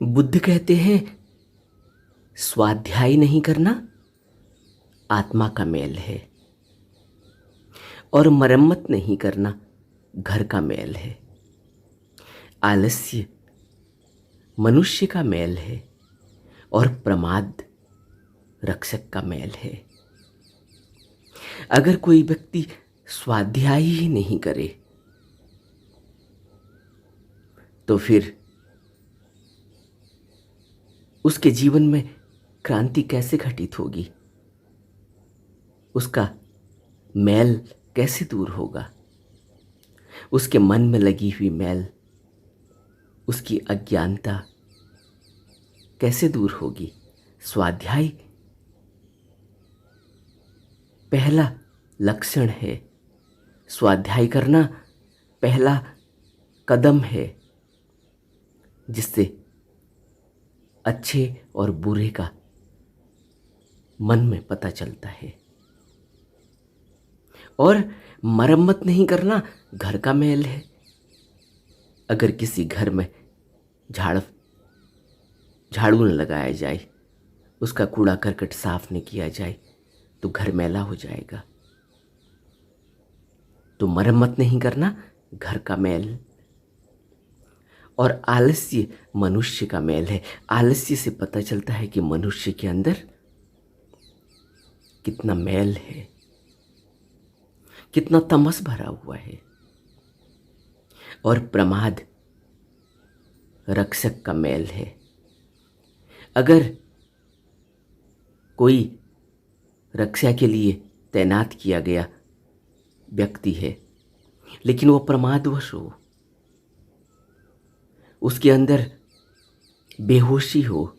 बुद्ध कहते हैं स्वाध्याय नहीं करना आत्मा का मेल है, और मरम्मत नहीं करना घर का मेल है। आलस्य मनुष्य का मेल है और प्रमाद रक्षक का मेल है। अगर कोई व्यक्ति स्वाध्याय ही नहीं करे तो फिर उसके जीवन में क्रांति कैसे घटित होगी? उसका मैल कैसे दूर होगा? उसके मन में लगी हुई मैल, उसकी अज्ञानता कैसे दूर होगी? स्वाध्याय पहला लक्षण है, स्वाध्याय करना पहला कदम है, जिससे अच्छे और बुरे का मन में पता चलता है। और मरम्मत नहीं करना घर का मेल है। अगर किसी घर में झाड़ू न लगाया जाए, उसका कूड़ा करकट साफ न किया जाए, तो घर मैला हो जाएगा। तो मरम्मत नहीं करना घर का मेल। और आलस्य मनुष्य का मेल है। आलस्य से पता चलता है कि मनुष्य के अंदर कितना मेल है, कितना तमस भरा हुआ है। और प्रमाद रक्षक का मेल है। अगर कोई रक्षा के लिए तैनात किया गया व्यक्ति है, लेकिन वो प्रमादवश हो, उसके अंदर बेहोशी हो,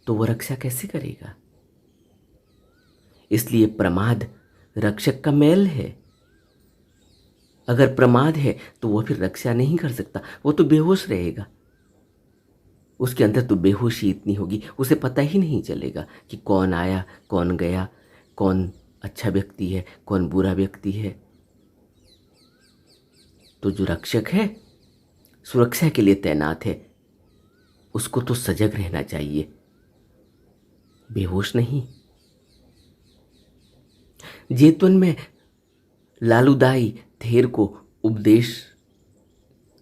तो वो रक्षा कैसे करेगा? इसलिए प्रमाद रक्षक का मेल है। अगर प्रमाद है तो वो फिर रक्षा नहीं कर सकता, वो तो बेहोश रहेगा। उसके अंदर तो बेहोशी इतनी होगी, उसे पता ही नहीं चलेगा कि कौन आया, कौन गया, कौन अच्छा व्यक्ति है, कौन बुरा व्यक्ति है। तो जो रक्षक है, सुरक्षा के लिए तैनात है, उसको तो सजग रहना चाहिए, बेहोश नहीं। जेतवन में लालूदाई थेर को उपदेश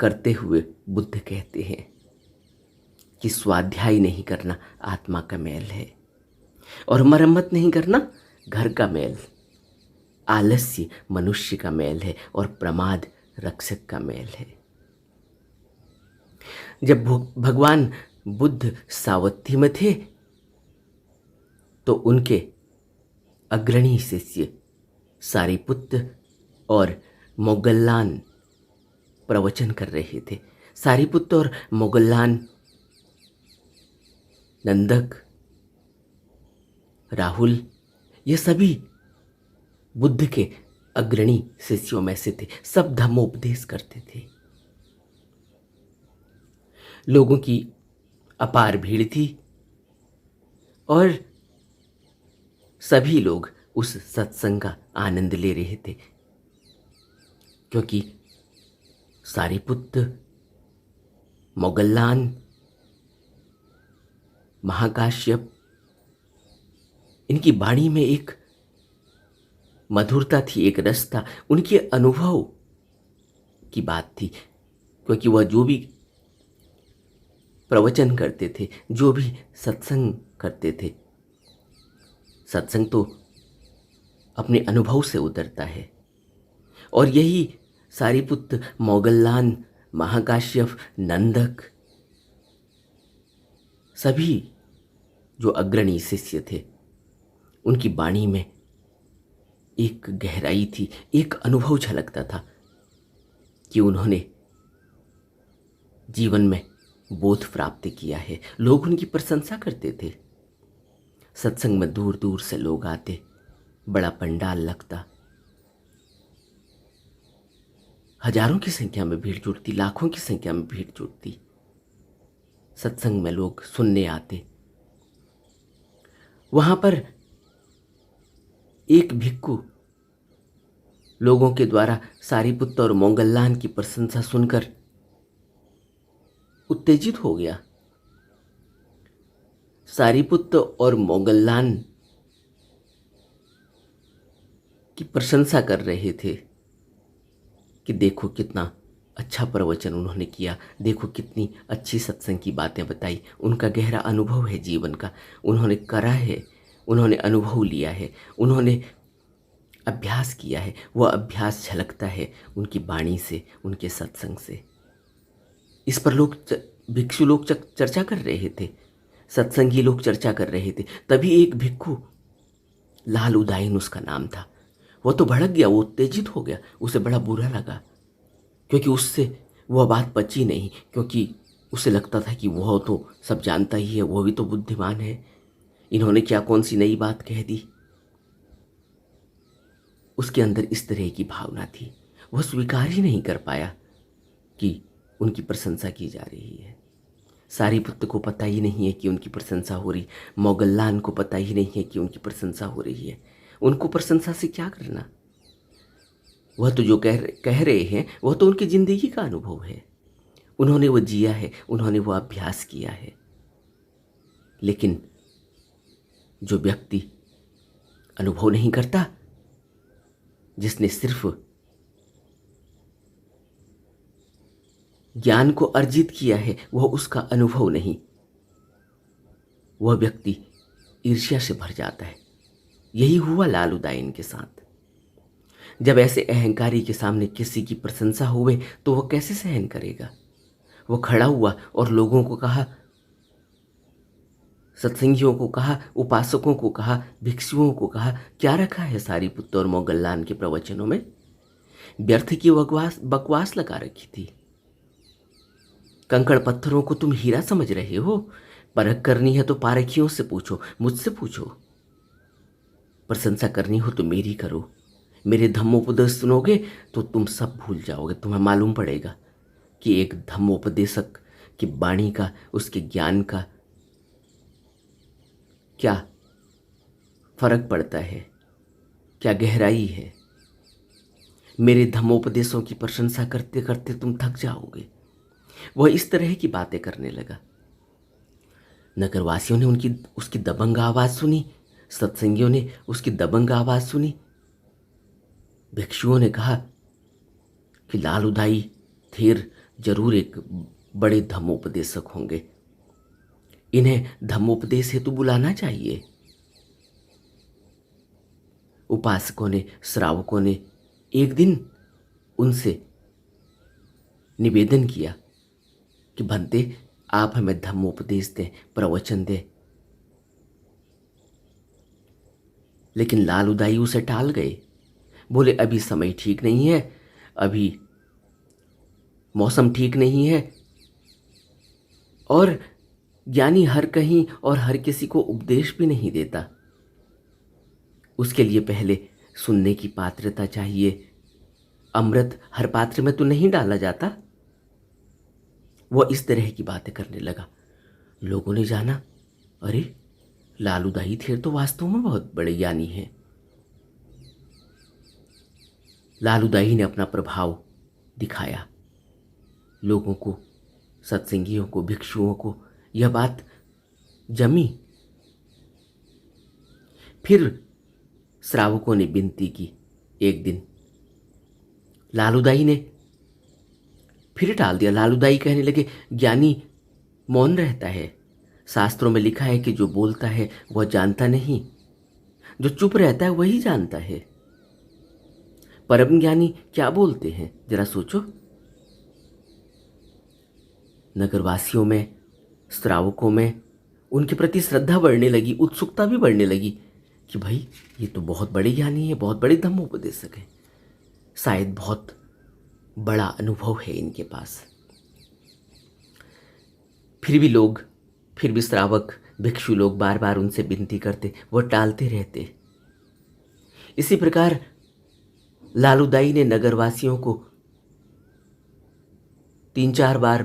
करते हुए बुद्ध कहते हैं कि स्वाध्याय नहीं करना आत्मा का मेल है, और मरम्मत नहीं करना घर का मेल। आलस्य मनुष्य का मेल है और प्रमाद रक्षक का मेल है। जब भगवान बुद्ध सावत्ती में थे तो उनके अग्रणी शिष्य सारिपुत्र और मोगल्लान प्रवचन कर रहे थे। सारिपुत्र और मोगल्लान, नंदक, राहुल, ये सभी बुद्ध के अग्रणी शिष्यों में से थे। सब धम्मोपदेश करते थे। लोगों की अपार भीड़ थी और सभी लोग उस सत्संग का आनंद ले रहे थे, क्योंकि सारिपुत्र, मोगल्लान, महाकाश्यप, इनकी वाणी में एक मधुरता थी, एक रस था, उनके अनुभव की बात थी। क्योंकि वह जो भी प्रवचन करते थे, जो भी सत्संग करते थे, सत्संग तो अपने अनुभव से उतरता है। और यही सारिपुत्र, मोगल्लान, महाकाश्यप, नंदक, सभी जो अग्रणी शिष्य थे, उनकी वाणी में एक गहराई थी, एक अनुभव झलकता था कि उन्होंने जीवन में बोध प्राप्त किया है। लोग उनकी प्रशंसा करते थे। सत्संग में दूर दूर से लोग आते, बड़ा पंडाल लगता, हजारों की संख्या में भीड़ जुटती, लाखों की संख्या में भीड़ जुटती। सत्संग में लोग सुनने आते। वहां पर एक भिक्खु लोगों के द्वारा सारिपुत्र और मोगल्लान की प्रशंसा सुनकर उत्तेजित हो गया। सारिपुत्त और मोगल्लान की प्रशंसा कर रहे थे कि देखो कितना अच्छा प्रवचन उन्होंने किया, देखो कितनी अच्छी सत्संग की बातें बताई, उनका गहरा अनुभव है जीवन का, उन्होंने करा है, उन्होंने अनुभव लिया है, उन्होंने अभ्यास किया है। वह अभ्यास झलकता है उनकी वाणी से, उनके सत्संग से। इस पर भिक्षु लोग चर्चा कर रहे थे, सत्संगी लोग चर्चा कर रहे थे। तभी एक भिक्षु, लाल उदाइन उसका नाम था, वो तो भड़क गया, वो उत्तेजित हो गया, उसे बड़ा बुरा लगा, क्योंकि उससे वह बात पची नहीं, क्योंकि उसे लगता था कि वह तो सब जानता ही है, वह भी तो बुद्धिमान है, इन्होंने क्या कौन सी नई बात कह दी। उसके अंदर इस तरह की भावना थी, वह स्वीकार ही नहीं कर पाया कि उनकी प्रशंसा की जा रही है। सारिपुत्र को पता ही नहीं है कि उनकी प्रशंसा हो रही, मोगल्लान को पता ही नहीं है कि उनकी प्रशंसा हो रही है। उनको प्रशंसा से क्या करना, वह तो जो कह रहे हैं वह तो उनकी जिंदगी का अनुभव है, उन्होंने वो जिया है, उन्होंने वो अभ्यास किया है। लेकिन जो व्यक्ति अनुभव नहीं करता, जिसने सिर्फ ज्ञान को अर्जित किया है, वह उसका अनुभव नहीं, वह व्यक्ति ईर्ष्या से भर जाता है। यही हुआ लाल उदाइन के साथ। जब ऐसे अहंकारी के सामने किसी की प्रशंसा हुए तो वह कैसे सहन करेगा। वह खड़ा हुआ और लोगों को कहा, सत्संगियों को कहा, उपासकों को कहा, भिक्षुओं को कहा, क्या रखा है सारिपुत्र और मोगल्लान के प्रवचनों में? व्यर्थ की बकवास लगा रखी थी। कंकड़ पत्थरों को तुम हीरा समझ रहे हो? परख करनी है तो पारखियों से पूछो, मुझसे पूछो। प्रशंसा करनी हो तो मेरी करो, मेरे धम्मोपदेश सुनोगे तो तुम सब भूल जाओगे। तुम्हें मालूम पड़ेगा कि एक धम्मोपदेशक की वाणी का, उसके ज्ञान का क्या फर्क पड़ता है, क्या गहराई है। मेरे धम्मोपदेशों की प्रशंसा करते करते तुम थक जाओगे। वह इस तरह की बातें करने लगा। नगरवासियों ने उसकी दबंग आवाज सुनी, सत्संगियों ने उसकी दबंग आवाज सुनी। भिक्षुओं ने कहा कि लालूदाई थेर जरूर एक बड़े धम्मोपदेशक होंगे, इन्हें धम्मोपदेश हेतु बुलाना चाहिए। उपासकों ने, श्रावकों ने एक दिन उनसे निवेदन किया कि भंते आप हमें धम्मोपदेश दें, प्रवचन दें। लेकिन लालूदाई उसे टाल गए, बोले अभी समय ठीक नहीं है, अभी मौसम ठीक नहीं है, और ज्ञानी हर कहीं और हर किसी को उपदेश भी नहीं देता। उसके लिए पहले सुनने की पात्रता चाहिए। अमृत हर पात्र में तो नहीं डाला जाता। वह इस तरह की बातें करने लगा। लोगों ने जाना, अरे लालूदाई थे तो वास्तव में बहुत बड़े ज्ञानी हैं। लालूदाई ने अपना प्रभाव दिखाया। लोगों को, सत्संगियों को, भिक्षुओं को यह बात जमी। फिर श्रावकों ने विनती की। एक दिन लालूदाई ने फिर टाल दिया। लालूदाई कहने लगे, ज्ञानी मौन रहता है, शास्त्रों में लिखा है कि जो बोलता है वह जानता नहीं, जो चुप रहता है वही जानता है। परम ज्ञानी क्या बोलते हैं जरा सोचो। नगरवासियों में, श्रावकों में उनके प्रति श्रद्धा बढ़ने लगी, उत्सुकता भी बढ़ने लगी कि भाई ये तो बहुत बड़े ज्ञानी है, बहुत बड़े धम्मोपदेशक हैं, शायद बहुत बड़ा अनुभव है इनके पास। फिर भी श्रावक, भिक्षु लोग बार बार उनसे विनती करते, वह टालते रहते। इसी प्रकार लालूदाई ने नगरवासियों को 3-4 बार,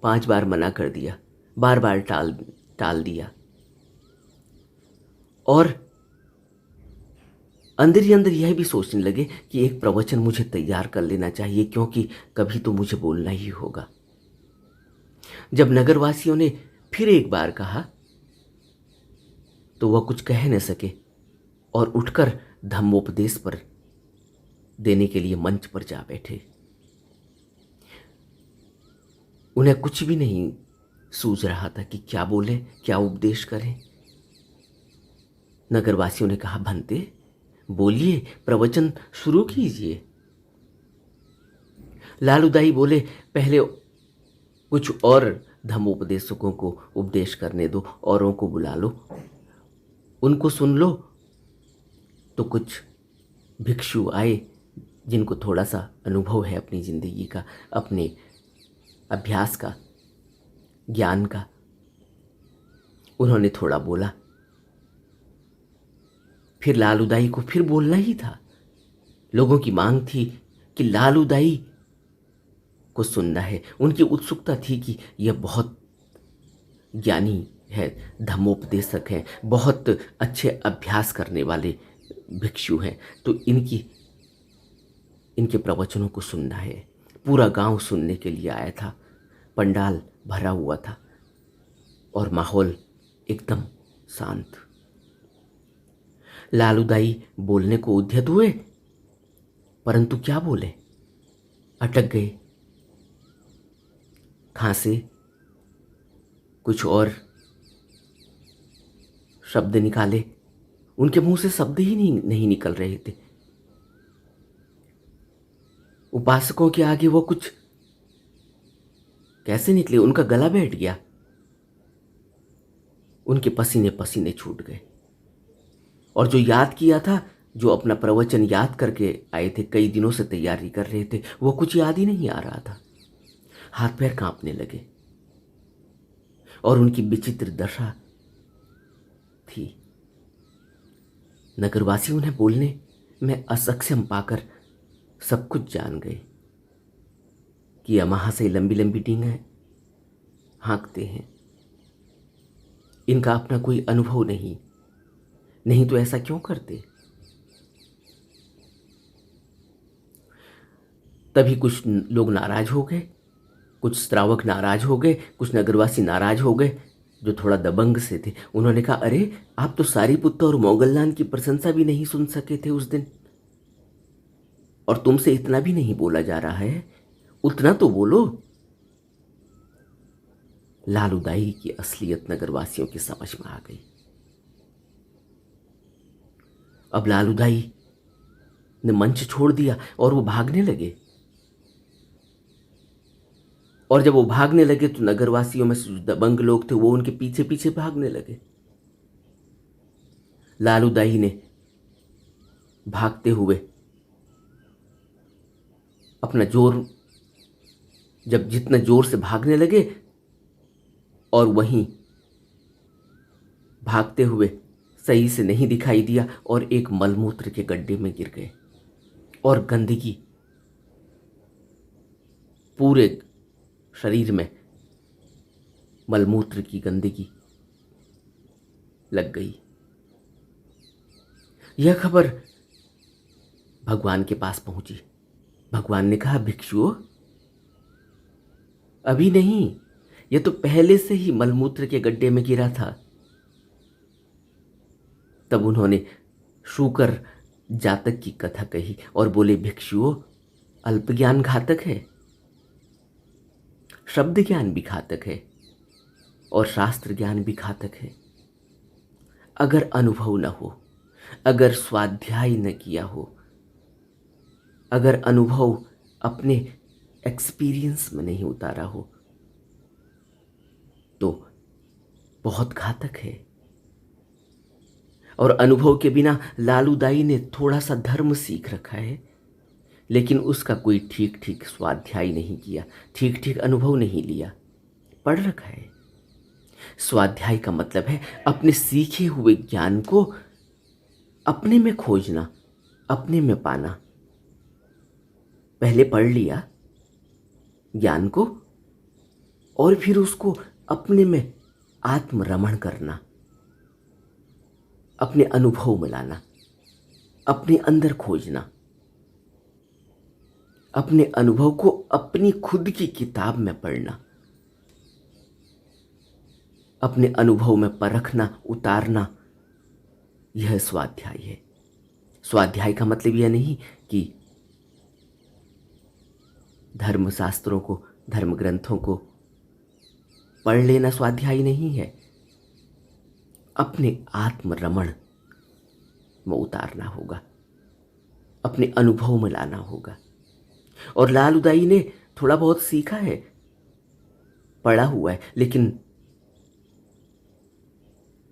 5 बार मना कर दिया, बार बार टाल दिया, और अंदर ही अंदर यह भी सोचने लगे कि एक प्रवचन मुझे तैयार कर लेना चाहिए, क्योंकि कभी तो मुझे बोलना ही होगा। जब नगरवासियों ने फिर एक बार कहा तो वह कुछ कह न सके और उठकर धम्मोपदेश पर देने के लिए मंच पर जा बैठे। उन्हें कुछ भी नहीं सूझ रहा था कि क्या बोले, क्या उपदेश करें। नगरवासियों ने कहा, भंते बोलिए, प्रवचन शुरू कीजिए। लालूदाई बोले, पहले कुछ और धम्मोपदेशकों को उपदेश करने दो, औरों को बुला लो, उनको सुन लो। तो कुछ भिक्षु आए जिनको थोड़ा सा अनुभव है अपनी जिंदगी का, अपने अभ्यास का, ज्ञान का। उन्होंने थोड़ा बोला। फिर लालूदाई को फिर बोलना ही था। लोगों की मांग थी कि लालूदाई को सुनना है। उनकी उत्सुकता थी कि यह बहुत ज्ञानी है, धम्मोपदेशक है, बहुत अच्छे अभ्यास करने वाले भिक्षु हैं, तो इनके प्रवचनों को सुनना है। पूरा गांव सुनने के लिए आया था। पंडाल भरा हुआ था और माहौल एकदम शांत। लालूदाई बोलने को उद्यत हुए, परंतु क्या बोले, अटक गए, खांसे, कुछ और शब्द निकाले। उनके मुंह से शब्द ही नहीं निकल रहे थे। उपासकों के आगे वो कुछ कैसे निकले, उनका गला बैठ गया, उनके पसीने पसीने छूट गए। और जो याद किया था, जो अपना प्रवचन याद करके आए थे, कई दिनों से तैयारी कर रहे थे, वो कुछ याद ही नहीं आ रहा था। हाथ पैर कांपने लगे और उनकी विचित्र दशा थी। नगरवासी उन्हें बोलने में असक्षम पाकर सब कुछ जान गए कि यमाहा से लंबी लंबी डींगें हाँकते हैं, इनका अपना कोई अनुभव नहीं तो ऐसा क्यों करते। तभी कुछ लोग नाराज हो गए, कुछ श्रावक नाराज हो गए, कुछ नगरवासी नाराज हो गए जो थोड़ा दबंग से थे। उन्होंने कहा, अरे आप तो सारीपुत्त और मोगललान की प्रशंसा भी नहीं सुन सके थे उस दिन, और तुमसे इतना भी नहीं बोला जा रहा है, उतना तो बोलो। लालूदाई की असलियत नगरवासियों की समझ में आ गई। अब लालूदाई ने मंच छोड़ दिया और वो भागने लगे। और जब वो भागने लगे तो नगरवासियों में से जो दबंग लोग थे वो उनके पीछे पीछे भागने लगे। लालूदाई ने भागते हुए अपना जोर, जब जितना जोर से भागने लगे, और वहीं भागते हुए सही से नहीं दिखाई दिया और एक मलमूत्र के गड्ढे में गिर गए और गंदगी पूरे शरीर में, मलमूत्र की गंदगी लग गई। यह खबर भगवान के पास पहुंची। भगवान ने कहा, भिक्षुओं, अभी नहीं, यह तो पहले से ही मलमूत्र के गड्ढे में गिरा था। तब उन्होंने शूकर जातक की कथा कही और बोले, भिक्षुओं, अल्प ज्ञान घातक है, शब्द ज्ञान भी घातक है और शास्त्र ज्ञान भी घातक है। अगर अनुभव न हो, अगर स्वाध्याय न किया हो, अगर अनुभव अपने एक्सपीरियंस में नहीं उतारा हो, तो बहुत घातक है। और अनुभव के बिना लालूदाई ने थोड़ा सा धर्म सीख रखा है, लेकिन उसका कोई ठीक ठीक स्वाध्याय नहीं किया, ठीक ठीक अनुभव नहीं लिया। पढ़ रखा है। स्वाध्याय का मतलब है अपने सीखे हुए ज्ञान को अपने में खोजना, अपने में पाना। पहले पढ़ लिया ज्ञान को और फिर उसको अपने में आत्मरमण करना, अपने अनुभव में लाना, अपने अंदर खोजना, अपने अनुभव को अपनी खुद की किताब में पढ़ना, अपने अनुभव में परखना, उतारना, यह स्वाध्याय है। स्वाध्याय का मतलब यह नहीं कि धर्मशास्त्रों को, धर्म ग्रंथों को पढ़ लेना स्वाध्याय नहीं है। अपने आत्मरमण में उतारना होगा, अपने अनुभव में लाना होगा। और लालूदाई ने थोड़ा बहुत सीखा है, पढ़ा हुआ है, लेकिन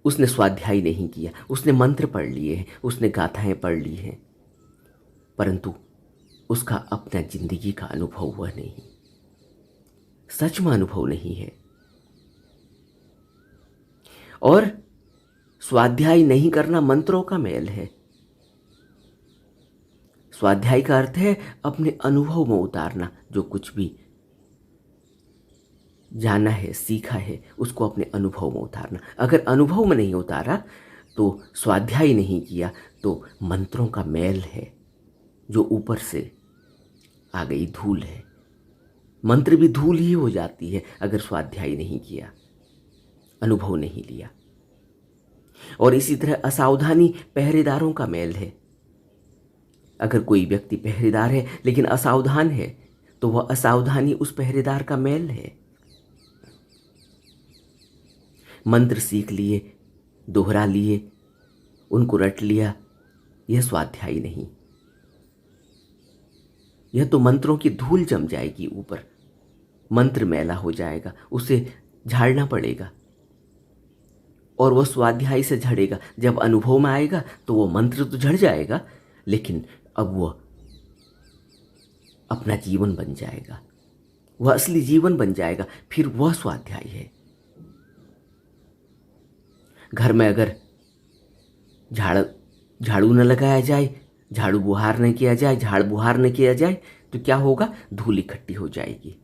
उसने स्वाध्याय नहीं किया। उसने मंत्र पढ़ लिए हैं, उसने गाथाएं पढ़ ली हैं, परंतु उसका अपना जिंदगी का अनुभव हुआ नहीं, सच में अनुभव नहीं है। और स्वाध्याय नहीं करना मंत्रों का मेल है। स्वाध्याय का अर्थ है अपने अनुभव में उतारना। जो कुछ भी जाना है, सीखा है, उसको अपने अनुभव में उतारना। अगर अनुभव में नहीं उतारा तो स्वाध्याय नहीं किया, तो मंत्रों का मेल है जो ऊपर से आ गई, धूल है। मंत्र भी धूल ही हो जाती है अगर स्वाध्याय नहीं किया, अनुभव नहीं लिया। और इसी तरह असावधानी पहरेदारों का मेल है। अगर कोई व्यक्ति पहरेदार है लेकिन असावधान है, तो वह असावधानी उस पहरेदार का मेल है। मंत्र सीख लिए, दोहरा लिए, उनको रट लिया, यह स्वाध्याय नहीं। यह तो मंत्रों की धूल जम जाएगी ऊपर, मंत्र मैला हो जाएगा, उसे झाड़ना पड़ेगा और वह स्वाध्याय से झड़ेगा। जब अनुभव में आएगा तो वह मंत्र तो झड़ जाएगा, लेकिन अब वह अपना जीवन बन जाएगा, वह असली जीवन बन जाएगा, फिर वह स्वाध्याय है। घर में अगर झाड़ू न लगाया जाए, झाड़ू बुहार न किया जाए, झाड़ बुहार न किया जाए, तो क्या होगा? धूल इकट्ठी हो जाएगी।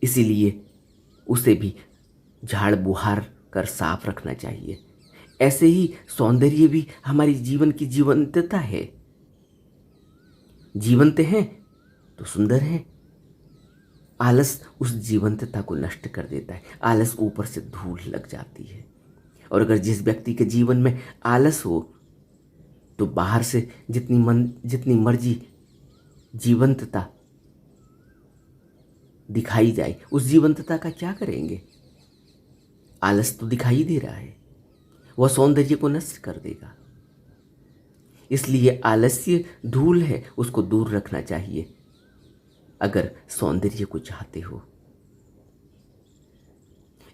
इसीलिए उसे भी झाड़ बुहार कर साफ रखना चाहिए। ऐसे ही सौंदर्य भी हमारी जीवन की जीवंतता है। जीवंत हैं तो सुंदर हैं। आलस उस जीवंतता को नष्ट कर देता है। आलस ऊपर से धूल लग जाती है। और अगर जिस व्यक्ति के जीवन में आलस हो तो बाहर से जितनी मर्जी जीवंतता दिखाई जाए, उस जीवंतता का क्या करेंगे? आलस तो दिखाई दे रहा है, वह सौंदर्य को नष्ट कर देगा। इसलिए आलस्य धूल है, उसको दूर रखना चाहिए अगर सौंदर्य को चाहते हो।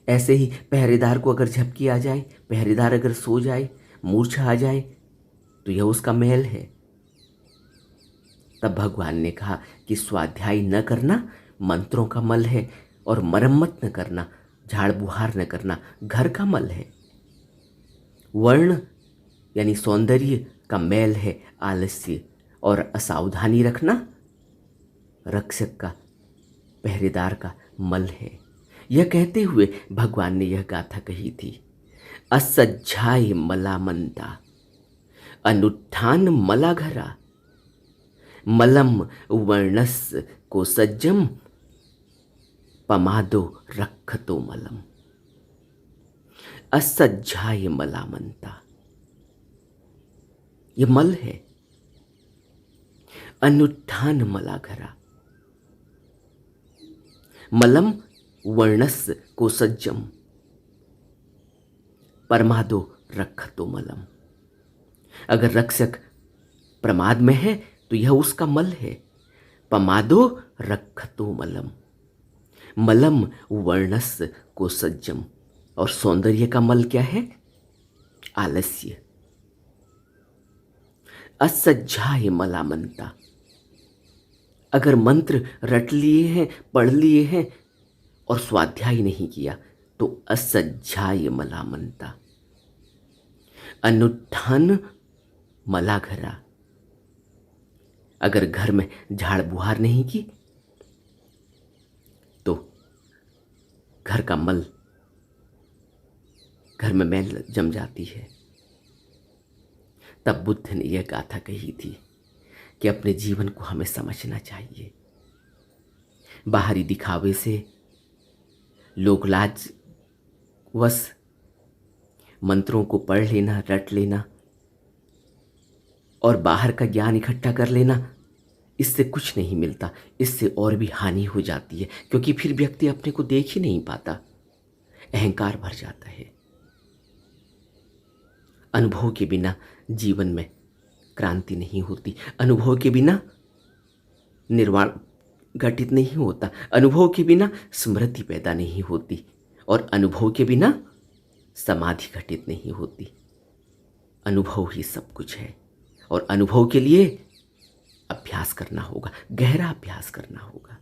ऐसे ही पहरेदार को अगर झपकी आ जाए, पहरेदार अगर सो जाए, मूर्छा आ जाए, तो यह उसका महल है। तब भगवान ने कहा कि स्वाध्याय न करना मंत्रों का मल है, और मरम्मत न करना, झाड़ बुहार न करना घर का मल है। वर्ण यानी सौंदर्य का मैल है आलस्य, और असावधानी रखना रक्षक का, पहरेदार का मल है। यह कहते हुए भगवान ने यह गाथा कही थी, असज्झाय मलामंता अनुत्थान मलाघरा मलम वर्णस को सज्जम पमादो रखतो मलम। असज्झाय मलामंता, ये मल है। अनुत्थान मलाघरा, मलम वर्णस को सज्जम परमादो रखतो मलम। अगर रक्षक प्रमाद में है तो यह उसका मल है। पमादो रखतो मलम, मलम वर्णस को सज्जम, और सौंदर्य का मल क्या है? आलस्य। असज्झाय मलामंता, अगर मंत्र रट लिए हैं, पढ़ लिए हैं और स्वाध्याय नहीं किया तो असज्झाय मलामंता, अनुत्थान मलाघरा, अगर घर में झाड़ बुहार नहीं की तो घर का मल, घर में मैल जम जाती है। तब बुद्ध ने यह गाथा कही थी कि अपने जीवन को हमें समझना चाहिए। बाहरी दिखावे से, लोकलाज वश मंत्रों को पढ़ लेना, रट लेना और बाहर का ज्ञान इकट्ठा कर लेना, इससे कुछ नहीं मिलता। इससे और भी हानि हो जाती है, क्योंकि फिर व्यक्ति अपने को देख ही नहीं पाता, अहंकार भर जाता है। अनुभव के बिना जीवन में क्रांति नहीं होती, अनुभव के बिना निर्वाण घटित नहीं होता, अनुभव के बिना स्मृति पैदा नहीं होती और अनुभव के बिना समाधि घटित नहीं होती। अनुभव ही सब कुछ है और अनुभव के लिए अभ्यास करना होगा, गहरा अभ्यास करना होगा।